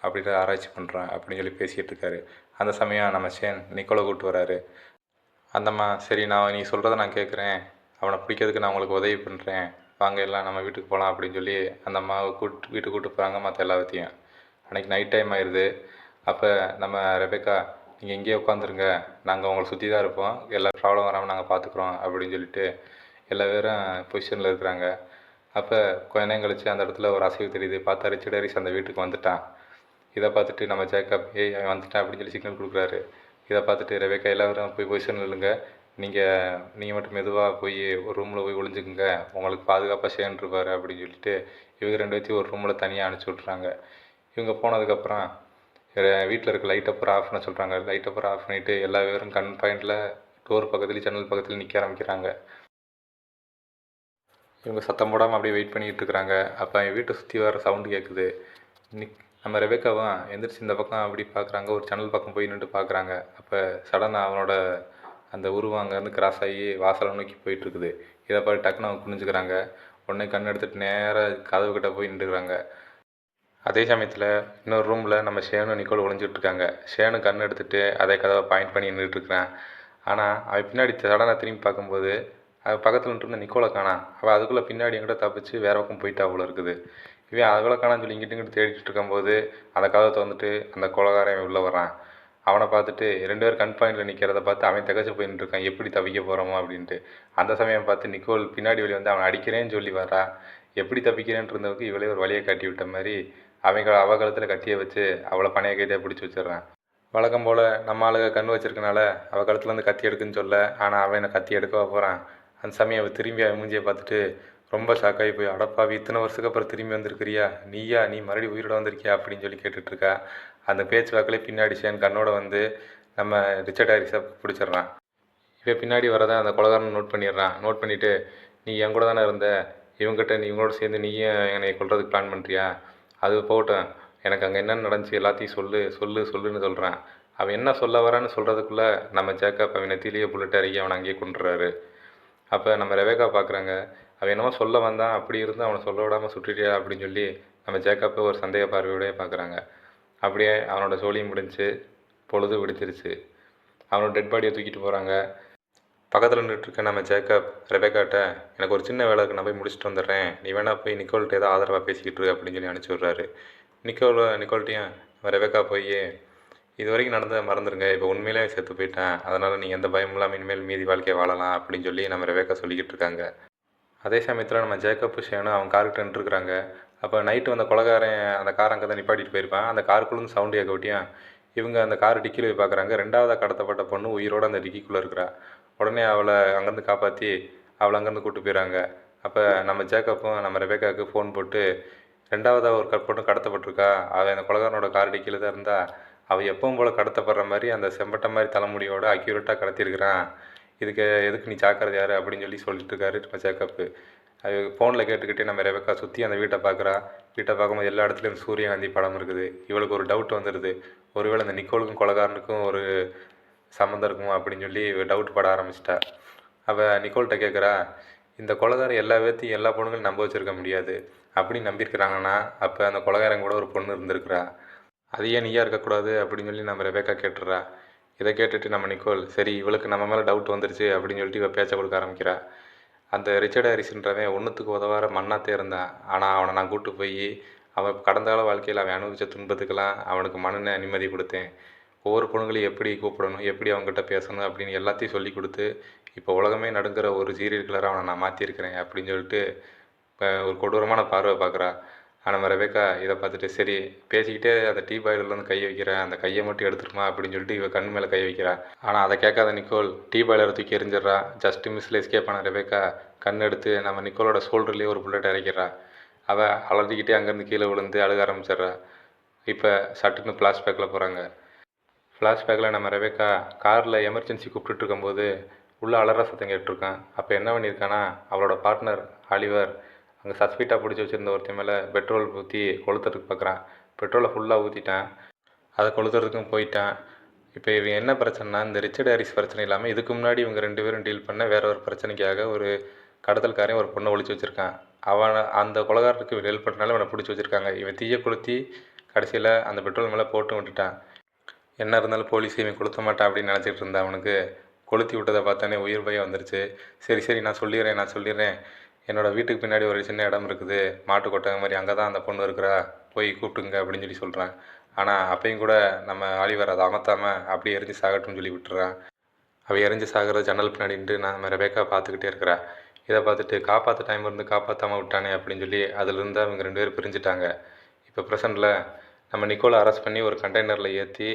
அப்படின்ற ஆராய்ச்சி பண்ணுறோம் அப்படின்னு சொல்லி பேசிகிட்டு இருக்காரு. அந்த சமயம் நம்ம ஷேன் நிக்கோலை கூப்பிட்டு வராரு. அந்தம்மா, சரி நீ சொல்கிறத நான் கேட்குறேன், அவனை பிடிக்கிறதுக்கு நான் உங்களுக்கு உதவி பண்ணுறேன், வாங்க எல்லாம் நம்ம வீட்டுக்கு போகலாம் அப்படின்னு சொல்லி அந்த அம்மாவை வீட்டுக்கு கூப்பிட்டு போகிறாங்க. மற்ற எல்லாத்தையும் அன்றைக்கி நைட் டைம் ஆயிடுது. அப்போ நம்ம ரெபேக்கா, நீங்கள் இங்கேயே உட்காந்துருங்க, நாங்கள் உங்களை சுற்றி தான் இருப்போம், எல்லா ப்ராப்ளம் வராமல் நாங்கள் பார்த்துக்குறோம் அப்படின்னு சொல்லிட்டு எல்லா பேரும் பொசிஷனில் இருக்கிறாங்க. அப்போ கொஞ்ச நேரம் கழித்து அந்த இடத்துல ஒரு அசைவு தெரியுது. பார்த்தா ரிச்சர்ட் ஹாரிஸ் அந்த வீட்டுக்கு வந்துட்டான். இதை பார்த்துட்டு நம்ம ஜேக்கப், அவன் வந்துட்டான் அப்படின்னு சொல்லி சிக்னல் கொடுக்குறாரு. இதை பார்த்துட்டு ரெபேக்கா, எல்லோரும் போய் பொசிஷனில் இல்லைங்க, நீங்கள் மட்டும் மெதுவாக போய் ஒரு ரூமில் போய் ஒளிஞ்சுக்குங்க, உங்களுக்கு பாதுகாப்பாக ஷேன் இருப்பார் அப்படின்னு சொல்லிட்டு இவங்க 2 பேர்த்தையும் ஒரு ரூமில் தனியாக அனுப்பிச்சி விட்றாங்க. இவங்க போனதுக்கப்புறம் வீட்டில் இருக்க லைட்டை பூரா ஆஃப் பண்ண சொல்கிறாங்க. லைட்டை பூரா ஆஃப் பண்ணிவிட்டு எல்லா பேரும் கன் பாயிண்டில் டோர் பக்கத்துலேயும் ஜன்னல் பக்கத்துலேயும் நிற்க ஆரம்பிக்கிறாங்க. இவங்க சத்தம் போடாமல் அப்படியே வெயிட் பண்ணிகிட்டு இருக்கிறாங்க. அப்போ என் வீட்டை சுற்றி வர சவுண்டு கேட்குது. நம்ம ரெபேக்காவும் எந்திரிச்சு இந்த பக்கம் அப்படி பார்க்குறாங்க, ஒரு ஜன்னல் பக்கம் போய் நின்று பார்க்குறாங்க. அப்போ சடனாக அவனோட அந்த உருவம் அங்கேருந்து கிராஸ் ஆகி வாசலை நோக்கி போயிட்டுருக்குது. இதை பார்த்து டக்குன்னு அவங்க புரிஞ்சுக்கிறாங்க. உடனே கண் எடுத்துகிட்டு நேராக கதவு கிட்ட போய் நின்றுக்கிறாங்க. அதே சமயத்தில் இன்னொரு ரூமில் நம்ம ஷேனும் நிக்கோல் ஒளிஞ்சிட்ருக்காங்க. ஷேனு கண் எடுத்துகிட்டு அதே கதவை பாயிண்ட் பண்ணி நின்றுட்டுருக்கிறான். ஆனால் அவன் பின்னாடி சடனாக திரும்பி பார்க்கும்போது அவள் பக்கத்தில் நின்றுருந்த நிக்கோலை காணாம். அவள் அதுக்குள்ளே பின்னாடி எங்கிட்ட தப்பிச்சு வேறு பக்கம் போயிட்டா அவ்வளோ இருக்குது. இவன் அதுக்குள்ளே காணான்னு சொல்லி இங்கிட்டு தேடிட்டு இருக்கும்போது அந்த கதவை திறந்துட்டு அந்த கொலைகாரன் உள்ளே வரான். அவனை பார்த்துட்டு 2 பேர் கன் பாயிண்டில் நிற்கிறத பார்த்து அவன் திகச்சு போயின்னு இருக்கான், எப்படி தப்பிக்க போகிறோமோ அப்படின்ட்டு. அந்த சமயம் பார்த்து நிக்கோல் பின்னாடி வழி வந்து அவனை அடிக்கிறேன்னு சொல்லி வரா. எப்படி தப்பிக்கிறேன்னு இருந்தவருக்கு இவளே ஒரு வழியை காட்டி விட்ட மாதிரி அவ கழுத்தில் கத்தியை வச்சு அவளை பணைய கைதியாக பிடிச்சி வச்சிடுறான். வழக்கம் போல் நம்ம ஆளுக கண் வச்சிருக்கனால அவள் கழுத்துலேருந்து கத்தி எடுக்குன்னு சொல்ல, ஆனால் அவன் என்னை கத்தி எடுக்க போகிறான். அந்த சமயம் அவள் திரும்பி அவன் மூஞ்சியை பார்த்துட்டு ரொம்ப ஷாக்காகி போய், அடப்பாவி இத்தனை வருஷத்துக்கு அப்புறம் திரும்பி வந்திருக்கிறியா, நீ மறுபடியும் உயிரோட வந்திருக்கியா அப்படின்னு சொல்லி கேட்டுட்ருக்கா. அந்த பேச்சு வாக்கிலே பின்னாடி ஷேன் கண்ணோட வந்து நம்ம ரிச்சர்ட் ஹாரிஸை பிடிச்சிட்றான். இவன் பின்னாடி வரதான் அந்த கொலைகாரன் நோட் பண்ணிடுறான். நோட் பண்ணிவிட்டு, நீ என் கூட தானே இருந்த, இவங்களோட சேர்ந்து நீயும் என்னை கொல்றதுக்கு பிளான் பண்ணுறியா, அது போகட்டும், எனக்கு அங்கே என்னென்ன நடந்துச்சு எல்லாத்தையும் சொல்லுன்னு சொல்கிறான். அவன் என்ன சொல்ல வரான்னு சொல்கிறதுக்குள்ளே நம்ம ஜேக்கப் அவன் நெத்திலேயே புல்லட் இறக்கி அவனை அங்கேயே கொண்டுறாரு. அப்போ நம்ம ரெபேக்கா பார்க்குறாங்க. அவன் என்னமோ சொல்ல வந்தான், அப்படி இருந்து அவனை சொல்ல விடாமல் சுட்டுட்டியா அப்படின்னு சொல்லி நம்ம ஜேக்கப்பை ஒரு சந்தேக பார்வையோடய பார்க்குறாங்க. அப்படியே அவனோட சோழியும் முடிஞ்சு பொழுது விடுத்துருச்சு. அவனோட டெட் பாடியை தூக்கிட்டு போகிறாங்க. பக்கத்தில் நின்றுட்டுருக்க நம்ம ஜேக்கப் ரெபேக்காட்ட, எனக்கு ஒரு சின்ன வேலை இருக்குது, நான் போய் முடிச்சுட்டு வந்துடுறேன், நீ வேணால் போய் நிக்கோல்கிட்ட ஏதோ ஆதரவாக பேசிக்கிட்டு இரு அப்படின்னு சொல்லி அனுப்பிச்சி விட்றாரு. நிக்கோல்ட்டையும் ரெபேக்கா போய், இது வரைக்கும் நடந்ததை மறந்துடுங்க, இப்போ உண்மையிலே செத்து போயிட்டேன், அதனால் நீங்கள் எந்த பயமும் இல்லாமல் இனிமேல் மீதி வாழ்க்கையை வாழலாம் அப்படின்னு சொல்லி நம்ம ரெபேக்கா சொல்லிக்கிட்டு இருக்காங்க. அதே சமயத்தில் நம்ம ஜேக்கப் ஷேனும் அவன் கார்கிட்ட நின்றுருக்குறாங்க. அப்போ நைட்டு வந்த கொலைகாரன் அந்த கார் அங்கே தான் நிப்பாட்டிட்டு போயிருப்பான். அந்த காருக்குள்ளேருந்து சவுண்டு கேட்க விட்டியும் இவங்க அந்த கார் டிக்கியில் போய் பார்க்குறாங்க. 2ஆவதாக கடத்தப்பட்ட பொண்ணு உயிரோடு அந்த டிக்கிக்குள்ளே இருக்கிறா. உடனே அவளை அங்கேருந்து காப்பாற்றி அவளை அங்கேருந்து கூப்பிட்டு போயிடறாங்க. அப்போ நம்ம ஜேக்கப்பும் நம்ம ரெபேக்காவுக்கு ஃபோன் போட்டு 2வதா ஒரு பொண்ணு கடத்தப்பட்டிருக்கா. அவள் அந்த கொலைகாரனோட காலடி கீழ தான் இருந்தா. அவள் எப்பவும் போல் கடத்தப்படுற மாதிரி அந்த செம்பட்ட மாதிரி தலைமுடியோட அக்யூரேட்டாக கடத்தியிருக்கிறான். இதுக்கு எதுக்கு நீ ஜாக்கிரதை யார் அப்படின்னு சொல்லிட்டு இருக்காரு நம்ம ஜேக்கப்பு. அது ஃபோனில் கேட்டுக்கிட்டே நம்ம ரெபெக்கா சுற்றி அந்த வீட்டை பார்க்குறா. வீட்டை பார்க்கும்போது எல்லா இடத்துலையும் சூரியகாந்தி படம் இருக்குது. இவளுக்கு ஒரு டவுட் வந்துடுது. ஒருவேளை இந்த நிக்கோலுக்கும் கொலைகாரனுக்கும் ஒரு சம்மந்தம் இருக்குமோ அப்படின்னு சொல்லி டவுட் பட ஆரம்பிச்சிட்டா. அவள் நிக்கோல்கிட்ட கேட்குறா, இந்த கொலைகாரன் எல்லா பேர்த்தையும் எல்லா பொண்ணுங்களும் நம்ப வச்சுருக்க முடியாது அப்படின்னு நம்பியிருக்கிறாங்கன்னா அப்போ அந்த கொலைகாரன் கூட ஒரு பொண்ணு இருந்திருக்கிறா. அது ஏன் நீயா இருக்கக்கூடாது அப்படின்னு சொல்லி நம்ம ரெபேக்கா கேட்டுடுறா. இதை கேட்டுட்டு நம்ம நிக்கோல், சரி இவளுக்கு நம்ம மேலே டவுட் வந்துருச்சு அப்படின்னு சொல்லிட்டு இவள் பேச்சை கொடுக்க ஆரம்பிக்கிறா. அந்த ரிச்சர்ட் ஹாரிஸ்ன்றவன் ஒன்றுத்துக்கு உதவார மண்ணாத்தே இருந்தான். ஆனால் அவனை நான் கூப்பிட்டு போய் அவன் கடந்த கால வாழ்க்கையில் அவன் அனுபவித்த துன்பத்துக்கெல்லாம் அவனுக்கு மன நிம்மதி கொடுத்தேன். ஒவ்வொரு பொண்ணுங்களையும் எப்படி கூப்பிடணும், எப்படி அவங்ககிட்ட பேசணும் அப்படின்னு எல்லாத்தையும் சொல்லி கொடுத்து இப்போ உலகமே நடுங்கிற ஒரு சீரியல் கில்லராக அவனை நான் மாற்றிருக்கிறேன் அப்படின்னு சொல்லிட்டு ஒரு கொடூரமான பார்வை பார்க்குறா. நம்ம ரெபேக்கா இதை பார்த்துட்டு, சரி பேசிக்கிட்டே அந்த டீ பாய்லர்லேருந்து கை வைக்கிறேன், அந்த கையை மட்டும் எடுத்துருமா அப்படின்னு சொல்லிட்டு இவள் கண் மேலே கை வைக்கிறா. ஆனால் அதை கேட்காத நிக்கோல் டீ பாய்லரை தூக்கி எரிஞ்சிட்றா. ஜஸ்ட் மிஸ்ஸில் எஸ்கேப் ஆன ரெபேக்கா கண் எடுத்து நம்ம நிக்கோலோட ஷோல்டர்லேயே ஒரு புல்லட் இறக்கிறா. அவள் அலறிக்கிட்டே அங்கேருந்து கீழே விழுந்து அழுக ஆரம்பிச்சிட்றா. இப்போ சட்டுன்னு ஃப்ளாஷ்பேக்கில் போகிறாங்க. ஃப்ளாஷ்பேக்கில் நம்ம ரெபேக்கா காரில் எமர்ஜென்சி கூப்பிட்டுட்டு இருக்கும்போது உள்ளே அலற சத்தம் கேட்டிருக்கான். அப்போ என்ன பண்ணியிருக்கானா, அவளோட பார்ட்னர் ஆலிவர் அங்கே சஸ்பீட்டாக பிடிச்சி வச்சுருந்த ஒருத்தன் மேலே பெட்ரோல் ஊற்றி கொளுத்துறதுக்கு பார்க்குறான். பெட்ரோலை ஃபுல்லாக ஊற்றிட்டான். அதை கொளுத்துறதுக்கும் போயிட்டான். இப்போ இவன் என்ன பிரச்சனைனா, இந்த ரிச்சர்ட் ஹாரிஸ் பிரச்சனை இல்லாமல் இதுக்கு முன்னாடி இவங்க 2 பேரும் டீல் பண்ண வேற ஒரு பிரச்சனைக்காக ஒரு கடத்தல்காரையும் ஒரு பொண்ணை ஒழிச்சு வச்சுருக்கான். அவனை அந்த கொலைகாரனுக்கு ஹெல்ப் பண்ணுறனால இவனை பிடிச்சி வச்சுருக்காங்க. இவன் தீயை கொளுத்தி கடைசியில் அந்த பெட்ரோல் மேலே போட்டு விட்டுட்டான். என்ன இருந்தாலும் போலீஸ் இவன் கொளுத்த மாட்டான் அப்படின்னு நினச்சிட்டு இருந்தான். அவனுக்கு கொளுத்தி விட்டதை பார்த்தானே உயிர் பயம் வந்துருச்சு. சரி நான் சொல்லிடுறேன் என்னோடய வீட்டுக்கு பின்னாடி ஒரு சின்ன இடம் இருக்குது, மாட்டு கொட்டகை மாதிரி, அங்கே தான் அந்த பொண்ணு இருக்கிறா, போய் கூப்பிட்டுங்க அப்படின்னு சொல்கிறான். ஆனால் அப்பையும் கூட நம்ம ஆலிவர் அதை அமர்த்தாமல் அப்படியே எரிஞ்சு சாகட்டும்னு சொல்லி விட்டுறான். அவள் எரிஞ்சு சாகிற ஜன்னல் பின்னாடின்ட்டு நம்ம ரெபேக்கா பார்த்துக்கிட்டே இருக்கிறா. இதை பார்த்துட்டு காப்பாற்ற டைம் இருந்து காப்பாற்றாமல் விட்டானே அப்படின்னு சொல்லி அதிலிருந்து அவங்க 2 பேரும் பிரிஞ்சுட்டாங்க. இப்போ ப்ரெசண்டில் நம்ம நிக்கோலை அரெஸ்ட் பண்ணி ஒரு கண்டெய்னரில் ஏற்றி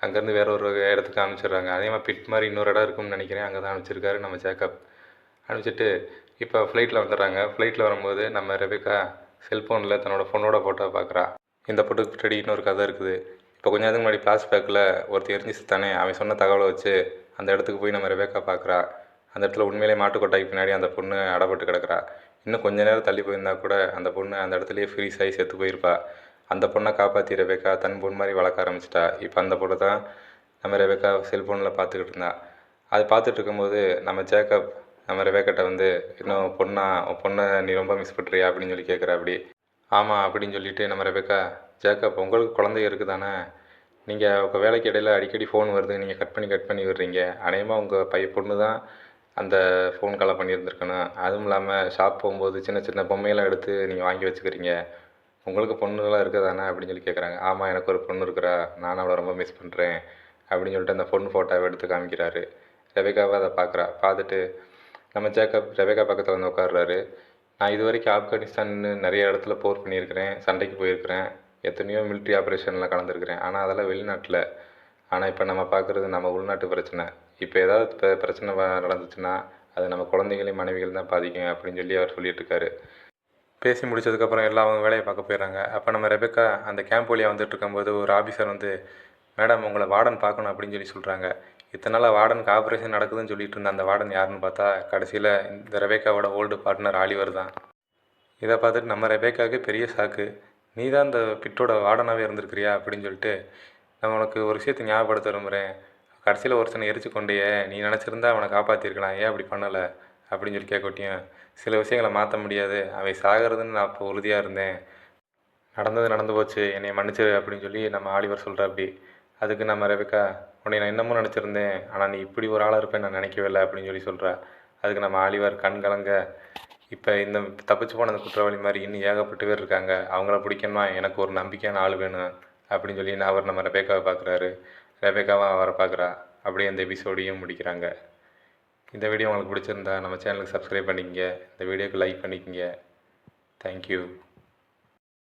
அங்கேருந்து வேற ஒரு இடத்துக்கு அனுப்பிச்சிடுறாங்க. அதே மாதிரி பிட் மாதிரி இன்னொரு இடம் இருக்கும்னு நினைக்கிறேன். அங்கே தான் அனுப்பிச்சிருக்காரு நம்ம ஜேக்கப். அனுப்பிச்சிட்டு இப்போ ஃப்ளைட்டில் வந்துடுறாங்க. ஃப்ளைட்டில் வரும்போது நம்ம ரெபேக்கா செல்ஃபோனில் தன்னோட ஃபோனோட ஃபோட்டோ பார்க்குறா. இந்த ஃபோட்டோக்கு பின்னாடி இன்னொரு கதை இருக்குது. இப்போ கொஞ்ச நேரத்துக்கு முன்னாடி ஃப்ளாஷ்பேக்கில் ஒருத்தர் எரிஞ்சு தானே அவன் சொன்ன தகவலை வச்சு அந்த இடத்துக்கு போய் நம்ம ரெபேக்கா பார்க்குறா. அந்த இடத்துல உண்மையிலே மாட்டுக்கொட்டாய்க்கு பின்னாடி அந்த பொண்ணு அடப்பட்டு கிடக்கிறா. இன்னும் கொஞ்ச நேரம் தள்ளி போயிருந்தா கூட அந்த பொண்ணு அந்த இடத்துலையே ஃப்ரீஸ் ஆகி செத்து போயிருப்பா. அந்த பொண்ணை காப்பாற்றி ரெபேக்கா தன் பொண்ணு மாதிரி வளர்க்க ஆரம்பிச்சிட்டா. இப்போ அந்த பொண்ணை தான் நம்ம ரெபேக்கா செல்ஃபோனில் பார்த்துக்கிட்டு இருந்தா. அது பார்த்துட்டு இருக்கும்போது நம்ம ஜேக்கப் நம்ம ரெபேக்காட்ட வந்து, இன்னும் பொண்ணை நீ ரொம்ப மிஸ் பண்ணுறியா அப்படின்னு சொல்லி கேட்குறா. அப்படி ஆமாம் அப்படின்னு சொல்லிட்டு நம்ம ரெபேக்கா, ஜேக்கப் உங்களுக்கு குழந்தைங்க இருக்குது தானே, நீங்கள் உங்கள் வேலைக்கு இடையில் அடிக்கடி ஃபோன் வருது, நீங்கள் கட் பண்ணி விடுறீங்க, அநேகமாக உங்கள் பொண்ணு தான் அந்த ஃபோன் காலை பண்ணியிருந்துருக்கணும். அதுவும் இல்லாமல் ஷாப் போகும்போது சின்ன சின்ன பொம்மையெல்லாம் எடுத்து நீங்கள் வாங்கி வச்சுக்கிறீங்க, உங்களுக்கு பொண்ணுலாம் இருக்குது தானே அப்படின்னு சொல்லி கேட்குறாங்க. ஆமாம் எனக்கு ஒரு பொண்ணு இருக்கிறா, நானும் அவளை ரொம்ப மிஸ் பண்ணுறேன் அப்படின்னு சொல்லிட்டு அந்த பொண்ணு ஃபோட்டோவை எடுத்து காமிக்கிறாரு. ரெபேக்காவை அதை பார்க்குறா. பார்த்துட்டு நம்ம ஜேக்கப் ரெபேக்கா பக்கத்தில் வந்து உட்காடுறாரு. நான் இது வரைக்கும் ஆப்கானிஸ்தான்னு நிறைய இடத்துல போர் பண்ணியிருக்கிறேன், சண்டைக்கு போயிருக்கிறேன், எத்தனையோ மிலிட்ரி ஆப்ரேஷனில் கலந்துருக்கிறேன். ஆனால் அதெல்லாம் வெளிநாட்டில். ஆனால் இப்போ நம்ம பார்க்குறது நம்ம உள்நாட்டு பிரச்சனை. இப்போ ஏதாவது பிரச்சனை நடந்துச்சுன்னா அது நம்ம குழந்தைகளையும் மனைவிகள் தான் பாதிக்கும் அப்படின்னு சொல்லி அவர் சொல்லிட்டு இருக்காரு. பேசி முடிச்சதுக்கப்புறம் எல்லாம் அவங்க வேலையை பார்க்க போயிடுறாங்க. அப்போ நம்ம ரெபேக்கா அந்த கேம்ப் வழியாக வந்துட்டு இருக்கும்போது ஒரு ஆஃபீஸர் வந்து, மேடம் உங்களை வார்டன் பார்க்கணும் அப்படின்னு சொல்லி சொல்கிறாங்க. இத்தனை நாளாக வார்டனுக்கு ஆப்ரேஷன் நடக்குதுன்னு சொல்லிட்டு இருந்த அந்த வார்டன் யாருன்னு பார்த்தா கடைசியில் இந்த ரெபேக்காவோட ஓல்டு பார்ட்னர் ஆலிவர் தான். இதை பார்த்துட்டு நம்ம ரெபேக்காவுக்கு பெரிய ஷாக்கு. நீ தான் இந்த பிட்டோட வார்டனாகவே இருந்திருக்கிறியா அப்படின்னு சொல்லிட்டு, நான் உனக்கு ஒரு விஷயத்தை ஞாபகப்படுத்த விரும்புகிறேன். கடைசியில் ஒருத்தனை எரிச்சு கொண்டையே, நீ நினச்சிருந்தா அவனை காப்பாற்றிருக்கலாம், ஏன் அப்படி பண்ணலை அப்படின்னு சொல்லி கேட்கட்டியும், சில விஷயங்களை மாற்ற முடியாது, அவை சாகிறதுன்னு நான் இப்போ உறுதியாக இருந்தேன், நடந்து போச்சு, என்னை மன்னிச்சிரு அப்படின்னு சொல்லி நம்ம ஆலிவர் சொல்கிற. அப்படி அதுக்கு நம்ம ரெபேக்கா, உன்னை நான் இன்னமும் நினச்சிருந்தேன், ஆனால் நீ இப்படி ஒரு ஆளாக இருப்பேன் நான் நினைக்கவே இல்லை அப்படின்னு சொல்லி சொல்கிறா. அதுக்கு நம்ம ஆலிவர் கண் கலங்க, இப்போ இந்த தப்பிச்சு போன அந்த குற்றவாளி மாதிரி இன்னும் ஏகப்பட்டு பேர் இருக்காங்க, அவங்கள பிடிக்கணுமா எனக்கு ஒரு நம்பிக்கையான ஆள் வேணும் அப்படின்னு சொல்லி அவர் நம்ம ரெபேக்காவை பார்க்குறாரு. ரெபேக்காவை அவரை பார்க்குறா. அப்படியே இந்த எபிசோடையும் முடிக்கிறாங்க. இந்த வீடியோ உங்களுக்கு பிடிச்சிருந்தா நம்ம சேனலுக்கு சப்ஸ்கிரைப் பண்ணிக்கங்க, இந்த வீடியோக்கு லைக் பண்ணிக்கங்க. தேங்க்யூ.